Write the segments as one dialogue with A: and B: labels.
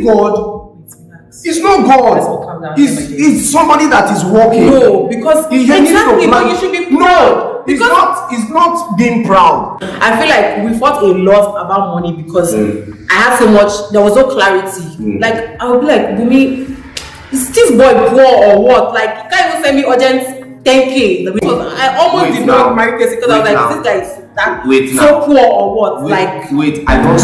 A: God? It's not God. It's somebody that is working.
B: No, because exactly, but you should be proud.
A: No, it's not being proud.
B: I feel like we fought a lot about money because I had so much, there was no clarity. Like, I would be like, Bumi, is this boy poor or what? Like, you can't even send me urgent 10K. Because I almost did not marry Casey because I was like, this guy is that so poor or what?
A: I don't.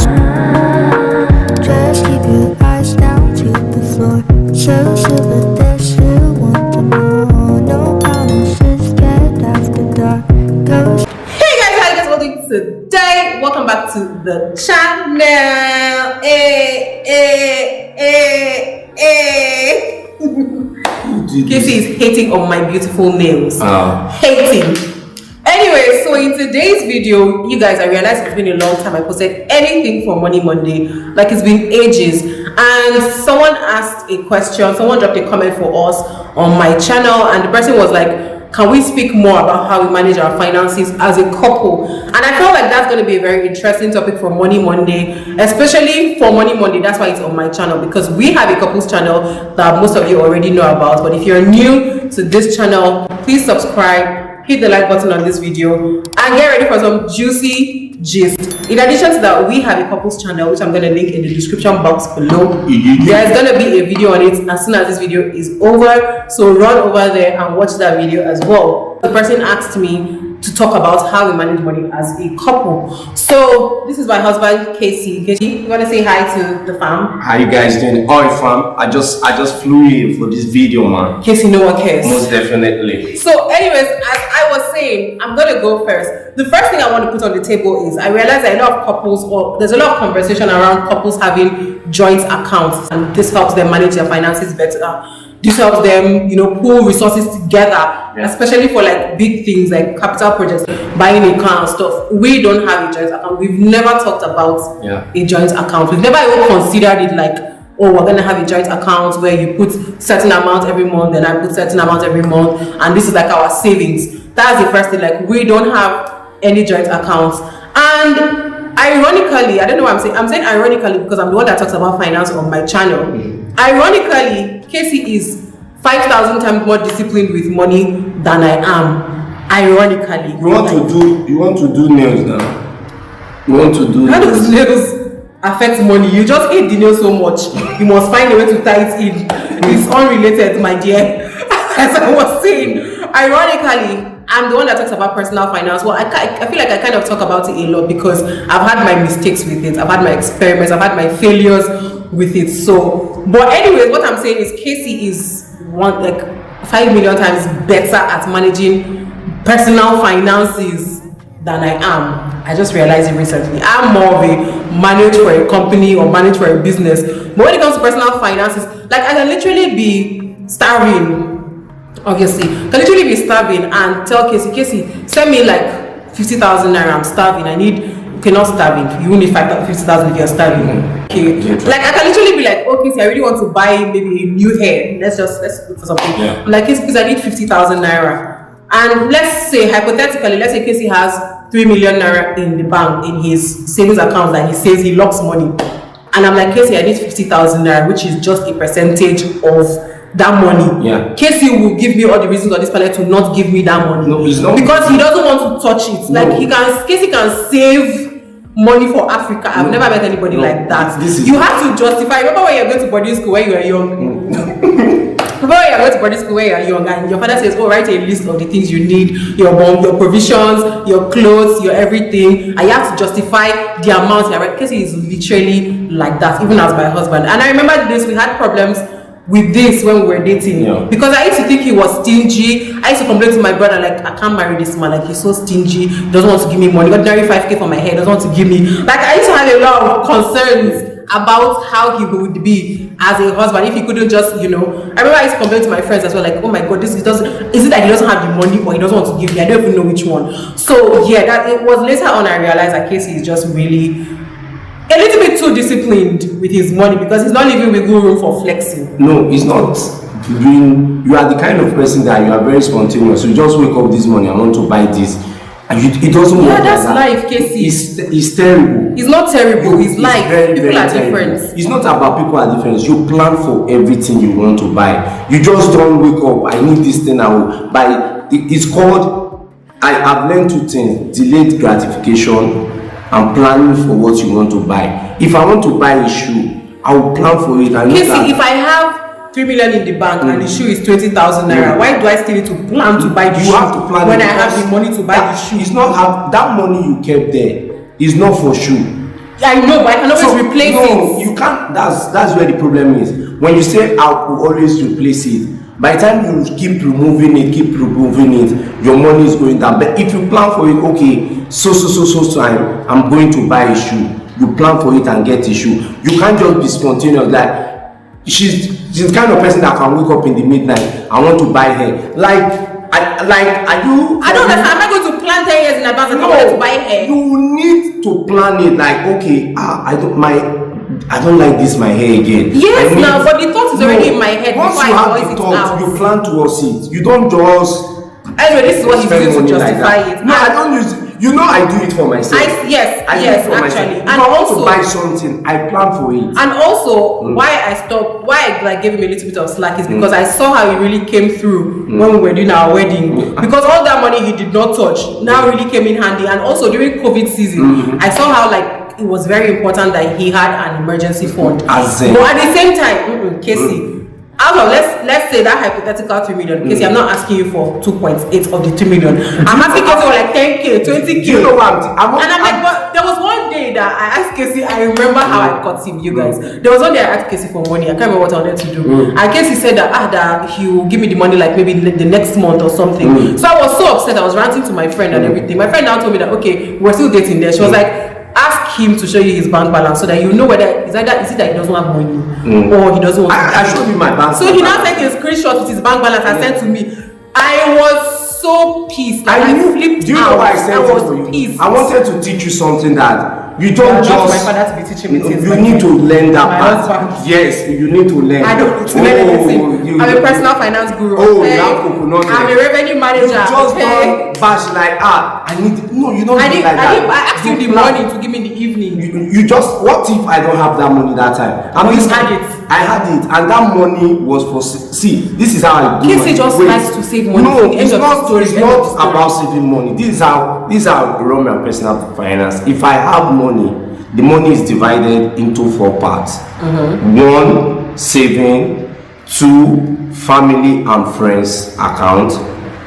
C: Just keep your eyes down to the floor. So that you want to know. No promises, get after dark.
B: Hey guys, how you guys doing today? Welcome back to the channel. Casey is hating on my beautiful nails. Hating. Anyway, so in today's video, you guys, I realized it's been a long time I posted anything for Money Monday. Like, it's been ages. And someone asked a question, someone dropped a comment for us on my channel, and the person was like, can we speak more about how we manage our finances as a couple? And I felt like that's going to be a very interesting topic for Money Monday, especially for Money Monday. That's why it's on my channel, because we have a couples channel that most of you already know about. But if you're new to this channel, please subscribe, hit the like button on this video, and get ready for some juicy gist. In addition to that, we have a couples channel, which I'm going to link in the description box below. There's going to be a video on it as soon as this video is over, so run over there and watch that video as well. The person asked me to talk about how we manage money as a couple. So this is my husband, Casey. Casey, you want to say hi to the fam?
A: How you guys doing? All right, fam. I just flew in for this video, man.
B: Casey, no one cares.
A: Most definitely.
B: So anyways, as I was saying, I'm gonna go first. The first thing I want to put on the table is I realize that a lot of couples, or there's a lot of conversation around couples having joint accounts, and this helps them manage their finances better. This helps them, pool resources together, especially for like big things like capital projects, buying a car and stuff. We don't have a joint account. We've never talked about a joint account. We've never even considered it like, oh, we're gonna have a joint account where you put certain amount every month, and I put certain amount every month, and this is like our savings. That's the first thing. Like, we don't have any joint accounts. And ironically, I don't know what I'm saying. I'm saying ironically because I'm the one that talks about finance on my channel. Ironically, Casey is 5,000 times more disciplined with money than I am. Ironically.
A: You want to do nails now? You want to do
B: how does nails affect money? You just hate the nails so much. You must find a way to tie it in. It's unrelated, my dear. As I was saying, ironically, I'm the one that talks about personal finance. Well, I feel like I kind of talk about it a lot because I've had my mistakes with it. I've had my experiments. I've had my failures with it. So, but anyways, what I'm saying is Casey is 5 million times better at managing personal finances than I am. I just realized it recently. I'm more of a manage for a company or manage for a business. But when it comes to personal finances, like, I can literally be starving. Obviously, can literally be starving and tell Casey, send me like 50,000 naira. I'm starving. Not starving. You need 50,000 if you're starving. Okay. Like, I can literally be like, okay, I really want to buy maybe a new hair. Let's look for something. I'm like, Casey, I need 50,000 naira. And let's say, hypothetically, let's say Casey has 3 million naira in the bank, in his savings account that he says he locks money. And I'm like, Casey, I need 50,000 naira, which is just a percentage of that money. Casey will give me all the reasons on this planet to not give me that money.
A: No, it's not.
B: Because he doesn't want to touch it. Like, Casey can save money for Africa. I've never met anybody like that. You have to justify. Remember when you're going to boarding school when you were young? Remember when you're going to boarding school when you're young and your father says, oh, write a list of the things you need, your provisions, your clothes, your everything, and you have to justify the amount. Casey is literally like that, even as my husband. And I remember this, we had problems with this when we were dating, because I used to think he was stingy. I used to complain to my brother, like, I can't marry this man, like, he's so stingy, doesn't want to give me money, ordinary 5K for my hair, doesn't want to give me, like, I used to have a lot of concerns about how he would be as a husband if he couldn't just, I remember I used to complain to my friends as well, like, oh my god, is it that he doesn't have the money or he doesn't want to give me? I don't even know which one. So yeah, that it was later on I realized that Casey is just really a little bit too disciplined with his money because he's not leaving wiggle room for flexing.
A: No, he's not. You are the kind of person that you are very spontaneous. You just wake up this morning, I want to buy this. It doesn't work.
B: Yeah, that's
A: like
B: life, Casey.
A: It's terrible.
B: It's not terrible. It's life.
A: Very,
B: People
A: very
B: are
A: terrible.
B: different.
A: It's not about people are different. You plan for everything you want to buy. You just don't wake up. I need this thing. I will buy. It's called. I've learned two things: delayed gratification and planning for what you want to buy. If I want to buy a shoe, I will plan for it.
B: Casey, if I have 3 million in the bank and the shoe is 20,000 naira, why do I still need to plan to buy the shoe?
A: You have to plan
B: when I have the money to buy the shoe.
A: It's not that money you kept there is not for shoe.
B: I know, but I can always replace it.
A: No, you can't. That's where the problem is. When you say I will always replace it, by the time you keep removing it, your money is going down. But if you plan for it, okay, so time I'm going to buy a shoe. You plan for it and get a shoe. You can't just be spontaneous. Like she's the kind of person that can wake up in the midnight. I want to buy hair. Are you?
B: I don't understand. Am I going to plan 10 years in advance and I want to buy hair?
A: You need to plan it. Like, okay, I don't like this my hair again.
B: Yes, now, but the thought is already in my head.
A: Once you have the thought, you plan towards it. You don't just.
B: Anyway, this is what you use to justify it.
A: No, I don't use it. You know, I do it for myself.
B: Yes, actually.
A: If I want to buy something, I plan for it.
B: And also, why I gave him a little bit of slack is because I saw how he really came through when we were doing our wedding. Because all that money he did not touch now really came in handy. And also during COVID season, I saw how it was very important that he had an emergency fund. But at the same time, Casey, out of let's say that hypothetical 3 million, Casey, I'm not asking you for 2.8 of the 3 million. I'm asking Casey for like 10k, 20k.
A: You know what?
B: And I'm like, but there was one day that I asked Casey. I remember how I caught him, you guys. There was one day I asked Casey for money. I can't remember what I wanted to do. And Casey said that he will give me the money like maybe the next month or something. So I was so upset. I was ranting to my friend and everything. My friend now told me that okay, we're still dating there. She was like, ask him to show you his bank balance so that you know whether is it that he doesn't have money or he doesn't want
A: I showed you my bank.
B: So he now sent a screenshot with his bank balance and sent to me. I was so pissed. I flipped.
A: Do you know why I sent it for you?
B: Pissed.
A: I wanted to teach you something that you don't just.
B: My father to be teaching me things.
A: You need to learn that
B: part.
A: Yes, you need to learn.
B: I don't need to learn anything. I'm a personal finance guru.
A: Oh, you have coconut.
B: I'm a revenue manager.
A: You just don't bash like I need. No, you don't.
B: I asked you the money to give me in the evening.
A: You just. What if I don't have that money that time?
B: You had it.
A: I had it, and that money was for. See, this is how I do.
B: Casey just likes to save money.
A: No, it's not about saving money. This is how I run my personal finance. If I have money, the money is divided into 4 parts. 1, saving. 2, family and friends account.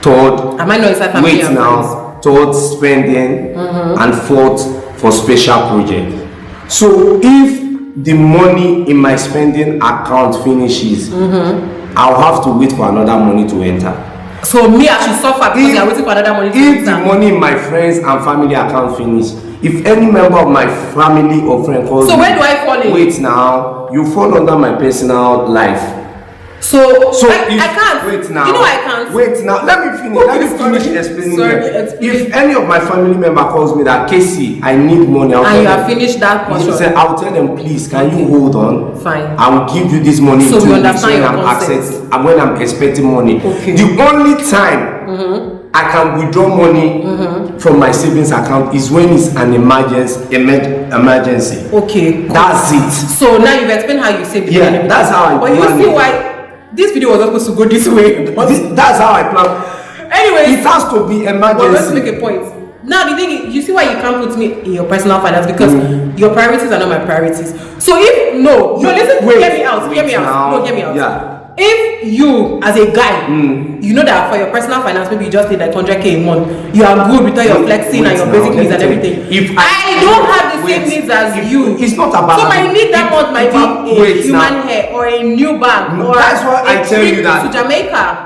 A: 3rd,
B: am I not inside family and
A: now. 3rd, spending, and 4th for special project. So if the money in my spending account finishes, I'll have to wait for another money to enter.
B: So me, I should suffer because you're waiting for another money to enter.
A: If the money in my friends and family account finish, if any member of my family or friend calls
B: so where do I fall in?
A: Wait now, you fall under my personal life.
B: So I can't.
A: Wait now.
B: You know I can't.
A: Wait now. Let me finish.
B: Okay,
A: Let me finish explaining.
B: Explain.
A: If any of my family member calls me that Casey, I need money,
B: and you have finished that portion,
A: I'll tell them, please, can you hold on?
B: Fine.
A: I will give you this money.
B: So we understand your concept.
A: When I'm expecting money.
B: Okay.
A: The only time I can withdraw money from my savings account is when it's an emergency.
B: Okay.
A: That's it.
B: So now you've explained how you save the money.
A: That's how I.
B: But you see why this video was not supposed to go this way.
A: That's how I plan.
B: Anyway,
A: it has to be emergency.
B: But let's make a point. Now the thing is, you see why you can't put me in your personal finance because your priorities are not my priorities. So if listen, hear me out. No, hear me out.
A: Yeah.
B: If you as a guy, you know that for your personal finance, maybe you just need like 100k a month. You are good with all your flexing and your basic needs and everything.
A: If
B: I don't have the same needs as you,
A: it's not about.
B: So my need that month might be a human hair or a new bag or
A: that's why I tell you that
B: to Jamaica.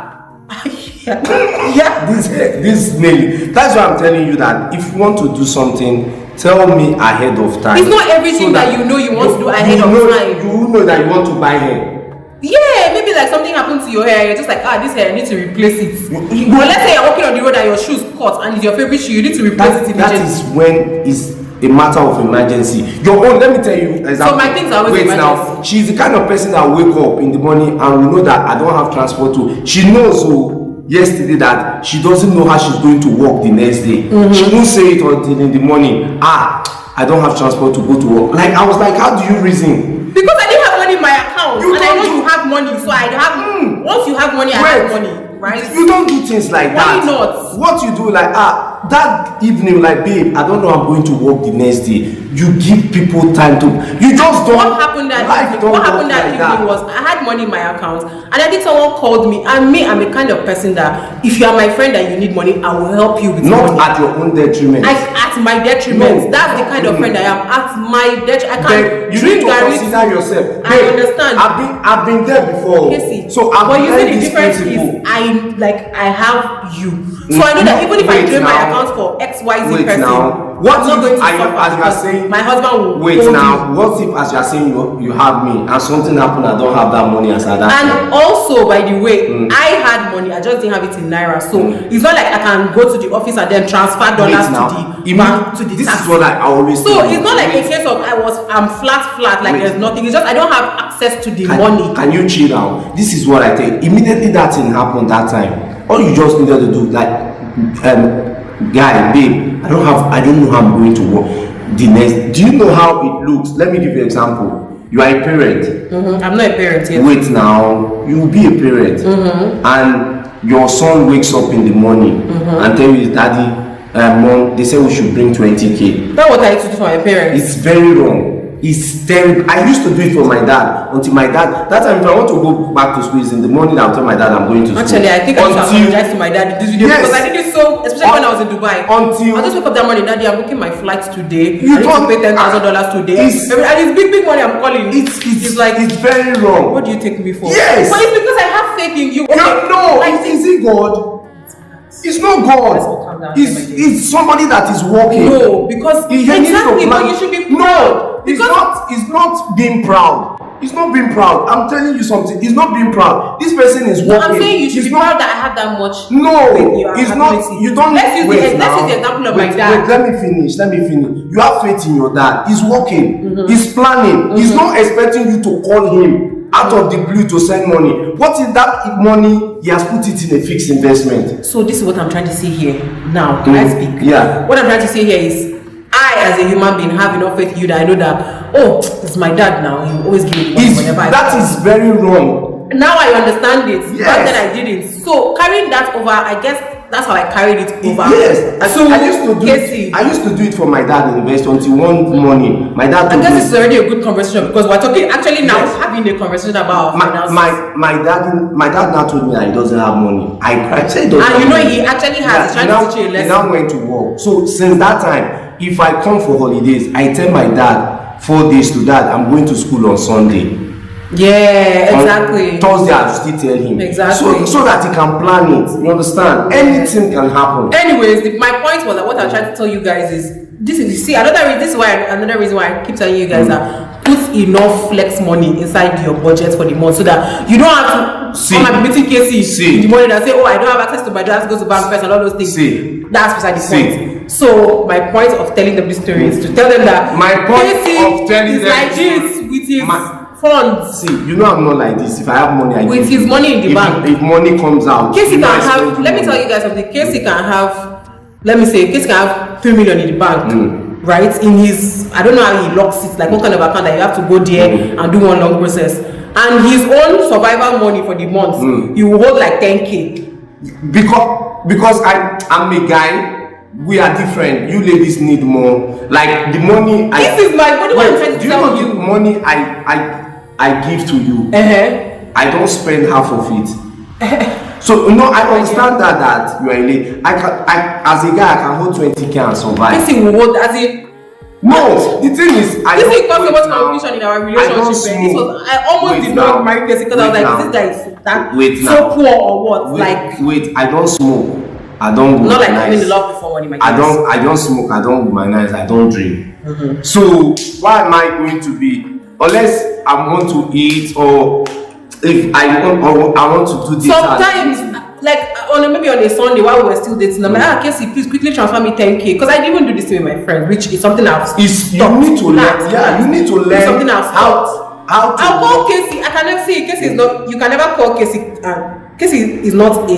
A: Yeah. This Nelly. That's why I'm telling you that if you want to do something, tell me ahead of time.
B: It's not everything so that you know you want to do ahead of time.
A: You know that you want to buy hair.
B: Yeah, maybe like something happened to your hair, you're just like, this hair, I need to replace it. But let's say you're walking on the road and your shoe's cut and it's your favorite shoe, you need to replace it.
A: That is when it's a matter of emergency. Your own, let me tell you exactly.
B: So my things are always emergency. Now,
A: she's the kind of person that will wake up in the morning and will know that I don't have transport to. She knows, yesterday that she doesn't know how she's going to work the next day. She won't say it until in the morning. I don't have transport to go to work. Like, I was like, how do you reason?
B: Because I didn't have money in my account, and I know you have money, so I have. Once you have money, I have money, right?
A: You don't do things like that.
B: Why not?
A: What you do, like, that evening, like, babe, I don't know, I'm going to work the next day. You give people time to. You just don't.
B: What happened that evening? What happened that evening was I had money in my account, and I think someone called me. And me, I'm a kind of person that if you are my friend and you need money, I will help you with
A: not
B: money.
A: At your own detriment.
B: At my detriment. No. That's the kind of friend I am. At my detriment. I can't drink Gary.
A: Consider yourself.
B: I understand.
A: I've been there before.
B: Casey,
A: so I've
B: but you see the difference
A: principle.
B: is I have you. So I know that even if I drain my account for XYZ person,
A: what
B: I'm not going to
A: as you are saying,
B: my husband will
A: wait now. What if as you are saying you have me and something happened, I don't have that money as at that
B: and
A: time?
B: Also, by the way, I had money, I just didn't have it in naira. So it's not like I can go to the office and then transfer dollars to the bank to the
A: this
B: tax.
A: is what I always
B: so it's not like a case of I'm flat like there's nothing. It's just I don't have access to the money.
A: Can you chill out? This is what I think. Immediately that thing happened that time, all you just needed to do, like, guy, babe, I don't know how I'm going to work the next. Do you know how it looks? Let me give you an example. You are a parent.
B: I'm not a parent yet.
A: Wait now, you will be a parent, and your son wakes up in the morning and tell you, daddy, mom, they say we should bring 20K.
B: That's what I used to do for my parents.
A: It's very wrong. It's terrible. I used to do it for my dad until my dad. That time, if I want to go back to school, in the morning, I'll tell my dad I'm going to school.
B: Actually, I think I should apologize to my dad in this video because I did it so, especially when I was in Dubai. I just wake up that morning, daddy, I'm booking my flight today. I need to pay $10,000 today. And it's big money. I'm calling. It's like
A: it's very wrong.
B: What do you take me for?
A: Yes.
B: But it's because I have faith in you.
A: No, like, is it God? It's not God. It's somebody that is working.
B: No, because exactly, but you should be proud.
A: No, it's not being proud. It's not being proud. I'm telling you something. It's not being proud. This person is working.
B: I'm saying you should be proud that I have that much.
A: No, it's not. You don't.
B: Let's use the example of my dad.
A: Wait, let me finish. You have faith in your dad. He's working. He's planning. He's not expecting you to call him out of the blue to send money. What is that money? He has put it in a fixed investment.
B: So this is what I'm trying to say here. Now, can I speak?
A: Yeah.
B: What I'm trying to say here is, I, as a human being, have enough faith in you that I know that, it's my dad now. He will always give me money whenever
A: that is very wrong.
B: Now I understand it.
A: Yes.
B: Back then I didn't. So carrying that over, I guess that's how I carried it over.
A: Yes.
B: So
A: I used to do it for my dad in invest until one morning. My dad.
B: I guess this is already a good conversation because we're talking actually now having a conversation about finances.
A: My dad now told me that he doesn't have money. I cried. Said
B: and you know he actually has. He's trying to teach you a lesson.
A: He now went to work. So since that time, if I come for holidays, I tell my dad 4 days to dad, I'm going to school on Sunday.
B: Yeah, exactly.
A: On Thursday, I'll still tell him.
B: Exactly.
A: So that he can plan it. You understand? Anything can happen.
B: Anyways, my point was that what I'm trying to tell you guys is this is another reason why I keep telling you guys that put enough flex money inside your budget for the month so that you don't have to come and be meeting cases in the morning and say, I don't have access to my dad, go to bank first and all those things. That's beside the point. So my point of telling them this story is to tell them that
A: my point of telling them
B: like this with his funds.
A: See, you know I'm not like this. If I have money, I
B: with his money in the bank.
A: If money comes out,
B: Casey can have. Let me tell you guys something. Casey can have. Let me say, Casey can have 3 million in the bank, right? In his, I don't know how he locks it. Like what kind of account that you have to go there and do one long process. And his own survival money for the month, he will hold like 10K.
A: Because I'm a guy. We are different. You ladies need more. Like the money.
B: This is my money. What I'm trying to tell you.
A: The money I give to you. I don't spend half of it. So I understand that you are a lady. I as a guy I can hold 20K and survive.
B: This will hold as in.
A: No, the thing is,
B: this is causing so much confusion in our relationship. I almost did not marry Casey because I was like, this guy is so poor or what?
A: Wait, I don't smoke. I don't.
B: Not like having the love before money.
A: I don't smoke. I don't womanize. I don't drink. So why am I going to be? Unless I want to eat or if I want to do this.
B: Sometimes, like maybe on a Sunday while we were still dating, I'm like, Casey, please quickly transfer me 10K because I didn't even do this with my friends, which is something I've stopped.
A: You need to learn. Yeah, you need to learn.
B: It's something I've stopped.
A: How to
B: I'll call Casey. I cannot see Casey is not. You can never call Casey. case is not a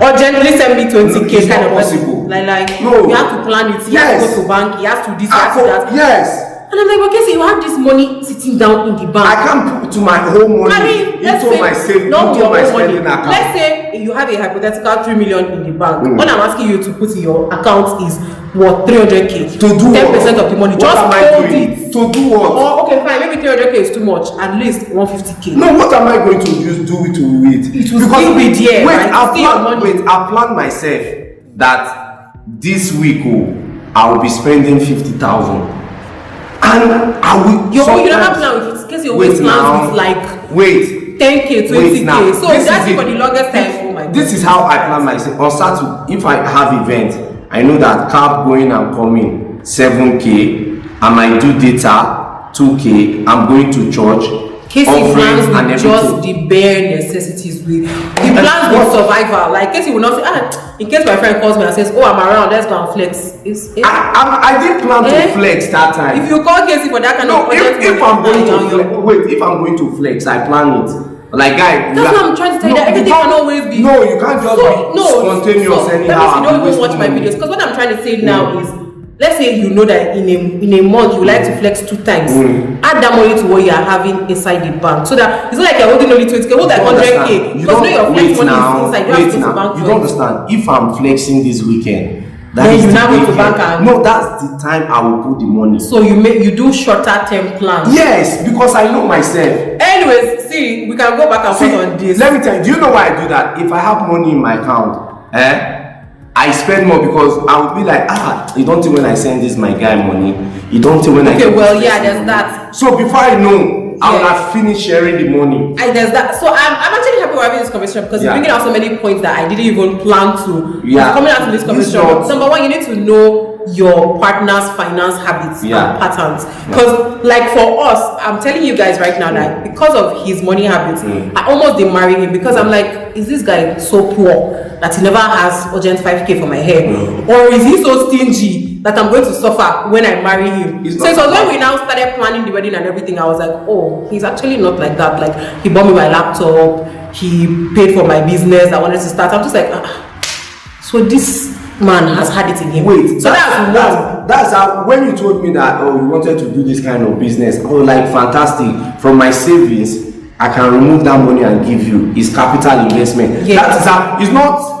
B: urgently send me 20k kind of
A: possible.
B: Like
A: no.
B: you have to plan it. He has to go to bank. He has to this. He has to that.
A: Yes.
B: And I'm like, okay, so you have this money sitting down in the bank.
A: I can't put my whole money into my savings, into my spending account.
B: Let's say you have a hypothetical 3 million in the bank. What I'm asking you to put in your account is what, 300k.
A: To do
B: 10% of the money. Just hold it.
A: To do what?
B: Oh, okay, fine. Maybe 300k is too much. At least 150k.
A: No, what am I going to do it to it?
B: It will still be there.
A: Wait,
B: right?
A: I plan myself that this week I will be spending 50,000. And I will.
B: You never plan with it. Case your always plans with like 10k, 20k. So that's for the longest time. Oh my God.
A: This is how I plan myself. On Saturday, if I have event, I know that cab going and coming 7k. I might do data 2k. I'm going to church.
B: Casey plans with just the bare necessities. He plans with survival. Like Casey will not say, in case my friend calls me and says, oh, I'm around, let's go and flex.
A: I didn't plan to flex that time.
B: If you call Casey for that kind of
A: if I'm going to flex, I plan it. Like guy,
B: that's what I'm trying to tell you. That everything can always be.
A: No, you can't just be spontaneous anyhow.
B: You don't even watch my videos, because what I'm trying to say now is, let's say you know that in a month you like to flex 2 times. Add that money to what you are having inside the bank, so that it's not like you're holding only 20k, hold like 100k. Because your flex money is inside. You have to go to bank.
A: You don't understand. If I'm flexing this weekend,
B: then you now go to bank and
A: no, that's the time I will put the money.
B: So you do shorter term plans.
A: Yes, because I know myself.
B: Anyways, see, we can go back and forth on this.
A: Let me tell you. Do you know why I do that? If I have money in my account, I spend more, because I would be like, you don't think when I send this my guy money, you don't think when
B: there's that.
A: So before I know, I will have finished sharing the money.
B: There's that. So I'm actually happy we're having this conversation, because you're bringing out so many points that I didn't even plan to. Coming out of this conversation. Number one, you need to know your partner's finance habits and patterns. Because like for us, I'm telling you guys right now that because of his money habits, I almost didn't marry him, because I'm like, is this guy so poor that he never has urgent 5k for my hair? Or is he so stingy that I'm going to suffer when I marry him? So it was when we now started planning the wedding and everything, I was like, oh, he's actually not like that. Like, he bought me my laptop, he paid for my business I wanted to start. I'm just like, so this man has had it in him.
A: Wait,
B: so
A: that's how, when you told me that, you wanted to do this kind of business, I was like, fantastic. From my savings, I can remove that money and give you. It's capital investment. That is how. It's not.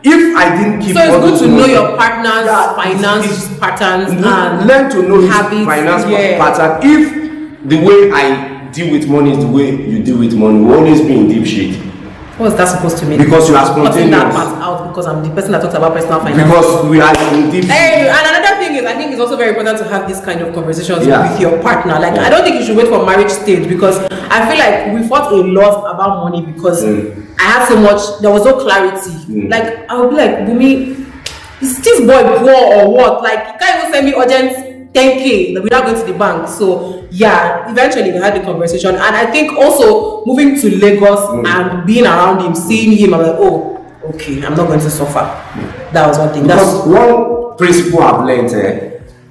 A: If I didn't keep.
B: So it's good to know your partner's finance patterns and
A: learn to know
B: habits,
A: his finance pattern. If the way I deal with money is the way you deal with money, we'll always be in deep shit.
B: What's that supposed to mean?
A: Because you are spontaneous.
B: That part out, because I'm the person that talks about personal finance.
A: Because we are in deep shit.
B: And another thing is, I think it's also very important to have this kind of conversations with your partner. Like, I don't think you should wait for marriage stage, because I feel like we fought a lot about money, because I had so much, there was no clarity. Like, I would be like, Bumi, is this boy poor or what? Like, you can't even send me urgent 10k without going to the bank. So eventually we had the conversation, and I think also moving to Lagos and being around him, seeing him, I'm like, oh, okay, I'm not going to suffer. That was one thing.
A: Because one principle I've learned,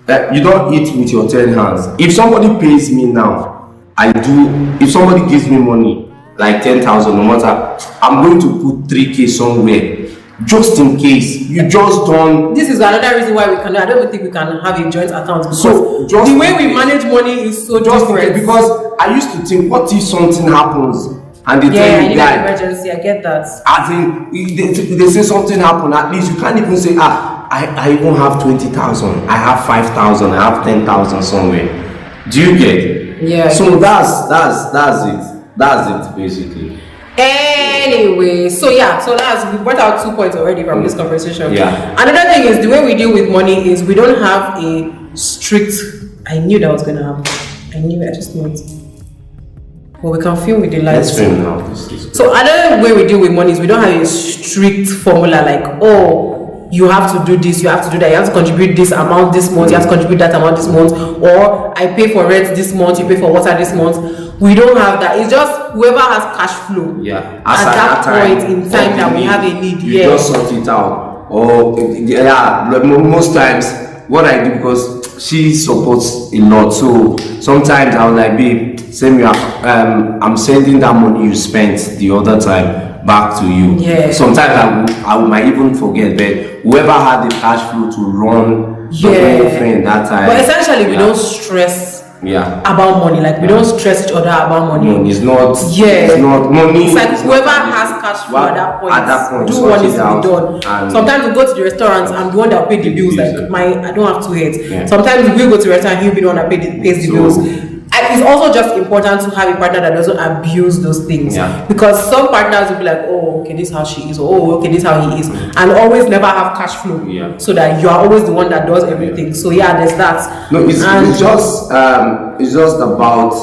A: that you don't eat with your 10 hands. If somebody pays me now, I do. If somebody gives me money like 10,000, no matter, I'm going to put 3k somewhere. Just in case you just don't.
B: This is another reason why we cannot. I don't even think we can have a joint account, because
A: so
B: the way we manage money is so different.
A: Because I used to think, what if something happens and they tell you,
B: guy, emergency? I get that.
A: As in, they say something happened. At least you can't even say, I even have 20,000. I have 5,000. I have 10,000 somewhere. Do you get it?
B: Yeah.
A: So that's it. That's it basically.
B: Anyway, so we brought out 2 points already from this conversation. Another thing is, the way we deal with money is we don't have a strict. I knew that was gonna happen. I just knew it. Well, we can film with the lights.
A: Let's film now.
B: So another way we deal with money is we don't have a strict formula, like, you have to do this, you have to do that, you have to contribute this amount this month, you have to contribute that amount this month, or I pay for rent this month, you pay for water this month. We don't have that. It's just whoever has cash flow. At that point in time that we have a need.
A: You just sort it out. Most times what I do, because she supports a lot, so sometimes I was like, babe, send me I'm sending that money you spent the other time. back to you.
B: Yeah.
A: Sometimes I might even forget, but whoever had the cash flow to run the whole thing that time.
B: But essentially, we don't stress about money. Like we don't stress each other about money.
A: No, it's not.
B: Yeah.
A: It's not money.
B: It's like whoever has cash flow at that point, do what needs to be done. Sometimes we go to the restaurant, I'm the one that pay the bills. Like I don't have 2 heads. Yeah. Sometimes we go to the restaurant, he'll be the one that pays the bills. And it's also just important to have a partner that doesn't abuse those things. Yeah. Because some partners will be like, oh, okay, this is how she is, or oh, okay, this is how he is, and always never have cash flow. Yeah. So that you are always the one that does everything. So yeah, there's that.
A: No, it's just about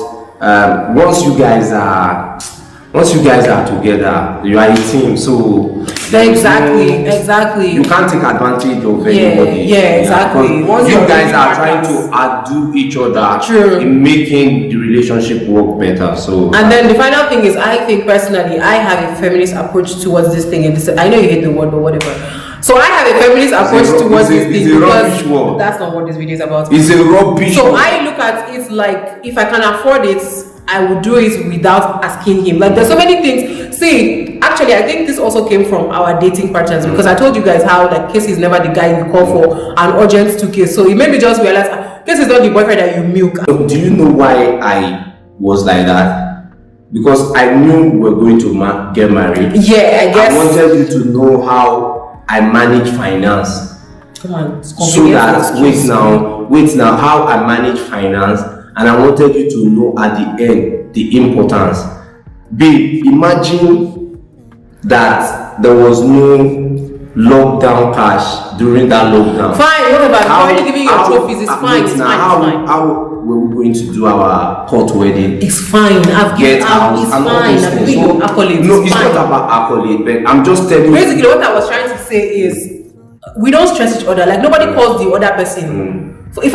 A: once you guys are together, you are a team. So exactly. You can't take advantage of anybody.
B: Yeah, exactly.
A: Once you guys are trying to outdo each other in making the relationship work better. So
B: and then the final thing is, I think personally, I have a feminist approach towards this thing. And I know you hate the word, but whatever. So I have a feminist approach towards this thing because that's not what this video is about.
A: It's a rubbish.
B: So I look at it like, if I can afford it, I would do it without asking him. Like there's so many things. See, actually, I think this also came from our dating partners, because I told you guys how like Casey is never the guy you call for an urgent 2K. So it made me just realize Casey is not the boyfriend that you milk.
A: Do you know why I was like that? Because I knew we were going to get married.
B: Yeah, I guess.
A: I wanted you to know how I manage finance.
B: Come on.
A: So that wait now, how I manage finance. And I wanted you to know at the end the importance. Babe, imagine that there was no lockdown cash during that lockdown.
B: Fine, whatever. I'm already giving you your trophies. It's fine. It's fine.
A: How were we going to do our court wedding?
B: It's fine. It's fine. Accolade.
A: No, it's not about accolade, but I'm just telling you.
B: Basically, what I was trying to say is we don't stress each other. Like nobody calls the other person. So if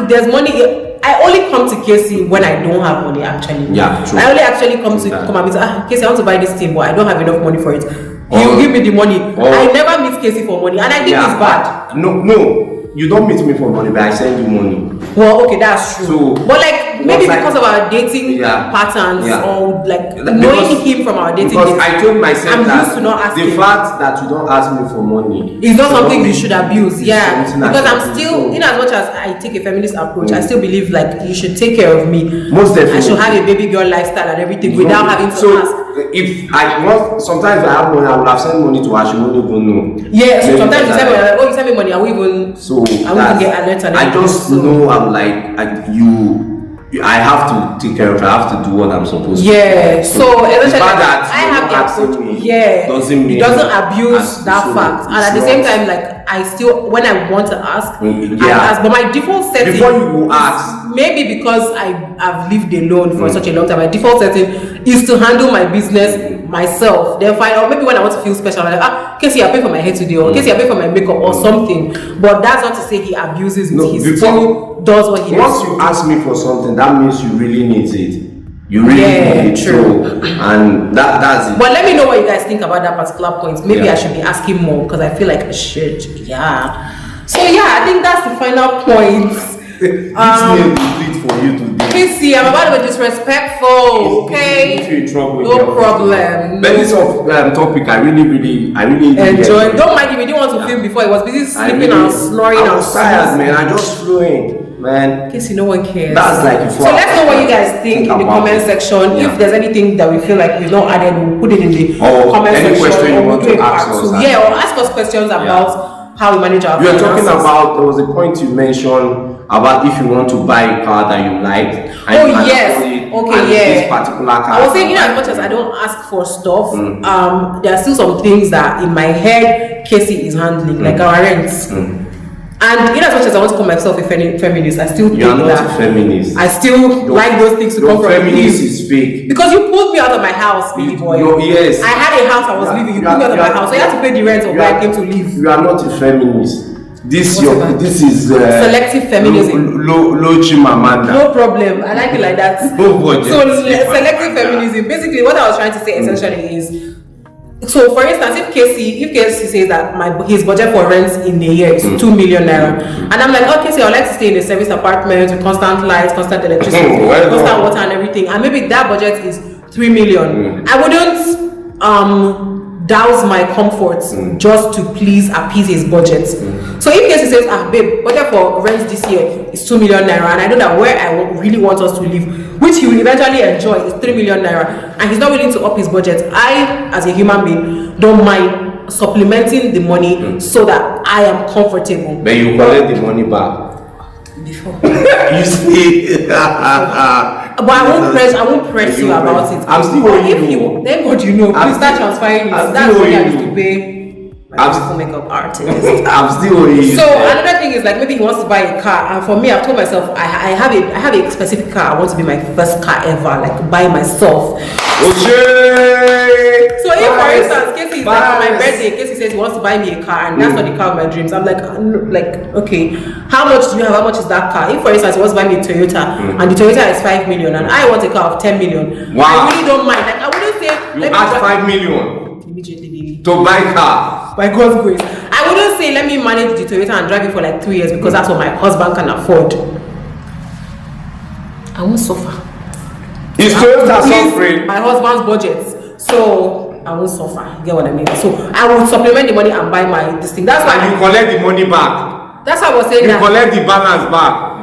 B: there's money. I only come to Casey when I don't have money, actually. Yeah, true. I only actually come and say, Casey, I want to buy this thing, but I don't have enough money for it. He'll give me the money. I never meet Casey for money, and I think it's bad.
A: No. You don't meet me for money, but I send you money.
B: Well, okay, that's true. So, but like maybe because of our dating patterns or like knowing him from our dating.
A: Because I told myself
B: I'm
A: that
B: used to not asking.
A: The fact that you don't ask me for money
B: is not something you should abuse. Yeah, because I'm still, in as much as I take a feminist approach, I still believe like you should take care of me.
A: Most definitely.
B: I should have a baby girl lifestyle and everything without having to ask.
A: If I want, sometimes I have money, I would have sent money to her. She won't even know.
B: Yeah, so sometimes you send me, like, you send me money, I won't even. So I won't get alert.
A: I just know I'm like I have to take care of her. I have to do what I'm supposed to.
B: Yeah. So essentially, I have the
A: approach.
B: Yeah.
A: Doesn't mean
B: it doesn't abuse that fact, and at the same time, like I still, when I want to ask, I ask. But my default setting
A: before you will ask,
B: maybe because I've lived alone for such a long time, my default setting is to handle my business myself. Then fine, or maybe when I want to feel special, I'm like, Casey, I pay for my hair today, or Casey, I pay for my makeup, or something. But that's not to say he abuses it.
A: No,
B: he still does what he
A: does.
B: Once
A: you ask me for something, that means you really need it. You really need it.
B: True.
A: So, and that's it.
B: But let me know what you guys think about that particular point. Maybe I should be asking more because I feel like I should. Yeah. So I think that's the final point.
A: This name is for you to do.
B: Casey, I'm about to be disrespectful. Okay. No problem.
A: But this topic, I really
B: enjoy. Don't mind him. He didn't want to film before. He was busy sleeping and snoring. I
A: was tired, man. I just flew in, man.
B: Casey, no one cares.
A: That's like
B: so let's know what you guys think in the comment section. If there's anything that we feel like we've not added, we'll put it in the comment section.
A: Question you want to ask us.
B: Or ask us questions about how we manage our finances.
A: You were talking about, there was a point you mentioned about if you want to buy a car that you like.
B: This
A: particular car.
B: I was saying, as much as I don't ask for stuff, there are still some things that in my head Casey is handling, like our rents. And as much as I want to call myself a feminist, I still think that
A: feminist.
B: I still like those things to come from
A: feminist is fake.
B: Because you pulled me out of my house, baby boy.
A: Yes.
B: I had a house I was living. You pulled me out of my house, so you had to pay the rent of where I came to live.
A: You are not a feminist. This is
B: selective feminism.
A: Low Chimamanda.
B: No problem. I like it like that. So selective feminism. Basically, what I was trying to say essentially is, so for instance, if Casey says that his budget for rent in a year is 2 million naira, and I'm like, oh Casey, I'd like to stay in a service apartment with constant lights, constant electricity, constant water and everything, and maybe that budget is 3 million. I wouldn't douse my comforts just to appease his budget. So in case he says, babe, budget for rent this year is 2 million naira, and I know that where I really want us to live, which he will eventually enjoy, is 3 million naira, and he's not willing to up his budget, I, as a human being, don't mind supplementing the money so that I am comfortable.
A: But you collect the money back.
B: Before.
A: You see.
B: But I won't press you about it.
A: I'm still owing you.
B: Thank God you know. Please start transferring it. That's what I used to pay. I'm makeup artist.
A: I'm still owing you.
B: So another thing is like maybe he wants to buy a car, and for me, I've told myself I have a specific car. I want to be my first car ever, like by myself.
A: Okay.
B: So if for instance, Casey is like on my birthday, Casey says he wants to buy me a car, and that's not the car of my dreams. I'm like okay, how much do you have? How much is that car? If for instance he wants to buy me a Toyota, and the Toyota is 5 million, and I want a car of 10 million,
A: wow.
B: I really don't mind. Like I wouldn't say
A: you ask 5 million
B: immediately, baby.
A: To buy car.
B: By God's grace, I wouldn't say let me manage the Toyota and drive it for like 2 years because that's what my husband can afford. I won't suffer.
A: Is Toyota suffering?
B: My husband's budget, so I won't suffer. You get what I mean? So I will supplement the money and buy this thing. That's why.
A: And you collect the money back.
B: That's how I was saying.
A: You collect the balance back.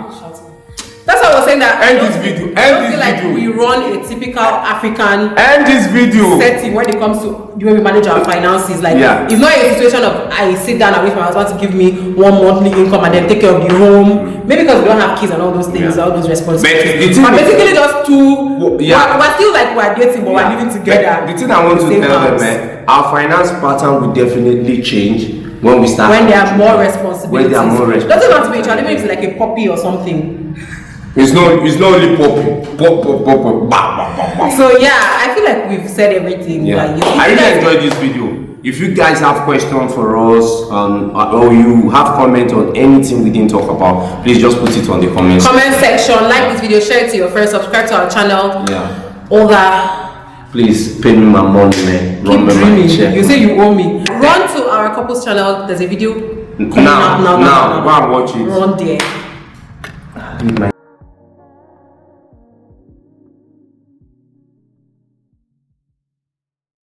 B: That's why I was saying that.
A: End this video.
B: I feel like we run a typical African.
A: End this video.
B: Setting when it comes to the way we manage our finances. Like it's not a situation of I sit down and wait for my husband to give me 1 monthly income and then take care of the home. Maybe because we don't have kids and all those things, all those responsibilities. But basically just two. We're still like we're dating, but we're living together.
A: The thing I want to tell them, our finance pattern will definitely change when we start.
B: When there are more responsibilities.
A: When there are more responsibilities.
B: Doesn't have to be a child, even if it's like a puppy or something.
A: It's not only poppy.
B: So yeah, I feel like we've said everything.
A: Yeah. I really enjoyed this video. If you guys have questions for us, or you have comments on anything we didn't talk about, please just put it on the comment
B: section. Like this video, share it to your friends, subscribe to our channel.
A: Yeah.
B: All that.
A: Please pay me my money, man.
B: Keep dreaming. You say you owe me. Run to our couples channel. There's a video.
A: Now, go and watch it.
B: Run there.